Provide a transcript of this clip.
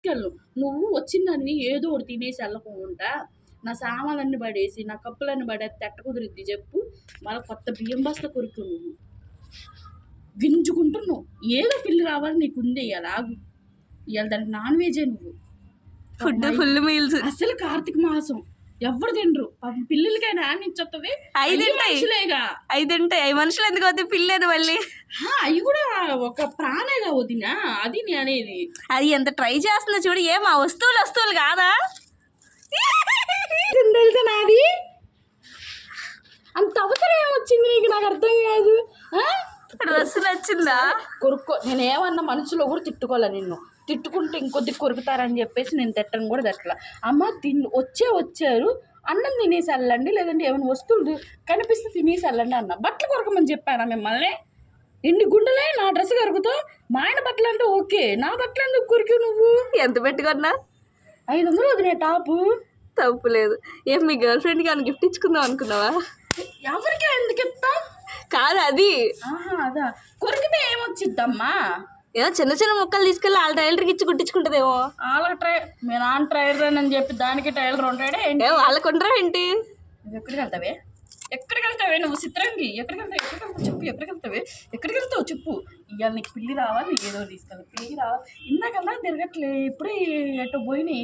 తీసుకెళ్ళు. నువ్వు వచ్చిందని ఏదో ఒకటి తినేసి వెళ్ళకుండా నా సామాన్లన్నీ పడేసి నా కప్పులన్నీ పడేస్తే ఎట్ట కుదిరిద్ది చెప్పు? మళ్ళీ కొత్త బియ్యం బస్తా కొరుకు నువ్వు గింజుకుంటున్నావు. ఏదో పిల్లి రావాలి నీకు ఉంది ఇవాళ ఆగు. ఇవాళ దానికి నాన్ వెజే నువ్వు ఫుడ్ ఫుల్ మీల్స్. అసలు కార్తీక మాసం ఎవరు తినరు. పిల్లలకైనా ఆనిచ్చొస్తుంది. 5 మనుషులు ఎందుకు అవుతాయి పిల్లేదు మళ్ళీ? అవి కూడా ఒక ప్రాణేగా వదినా, అది నేను అనేది. అది ఎంత ట్రై చేస్తుందో చూడు. ఏం ఆ వస్తువులు కాదా? తెలుసా నాది అంత అవసరం ఏమొచ్చింది నీకు? నాకు అర్థం కాదు. డ్రెస్ నచ్చిందా? కొరుక్కో. నేను ఏమన్నా మనసులో కూడా తిట్టుకోలే. నిన్ను తిట్టుకుంటే ఇంకొద్ది కొరుకుతారని చెప్పేసి నేను తిట్టను కూడా తిట్టలా. అమ్మ వచ్చారు అన్నం తినేసి వెళ్ళండి, లేదంటే ఏమైనా వస్తువులు కనిపిస్తే తినేసి వెళ్ళండి అన్న. బట్టలు కొరకమని చెప్పానా మిమ్మల్ని? ఎన్ని గుండెలే నా డ్రెస్ కరుగుతావు. మా ఆయన బట్టలు అంటే ఓకే, నా బట్టలు ఎందుకు కొరికావు నువ్వు? ఎంత పెట్టుకున్నా? 500 వదిలే టాపు. తప్పులేదు. ఏం మీ గర్ల్ ఫ్రెండ్కి అని గిఫ్ట్ ఇచ్చుకుందాం అనుకున్నావా? ఎవరికి ఎందుకు ఇస్తాం? కాదు అది. అదా కొరికితే ఏమొచ్చిద్దమ్మా? ఏదో చిన్న చిన్న ముక్కలు తీసుకెళ్ళి వాళ్ళ టైలర్కి ఇచ్చి కుట్టించుకుంటుందేమో. వాళ్ళకి మీ నాన్న టైలర్ అని చెప్పి దానికి టైలర్ ఉంటాడే ఏంటి? వాళ్ళకు ఉండరా ఏంటి? ఎక్కడికి వెళ్తావే నువ్వు చిత్రంగి? ఎక్కడికి వెళ్తావు చెప్పు. ఇవాళ నీకు పిల్లి రావాలి, ఏదో తీసుకెళ్ళి పిల్లి రావాలి. ఇందాకల్లా తిరగట్లే, ఇప్పుడే ఎటో పోయినాయి.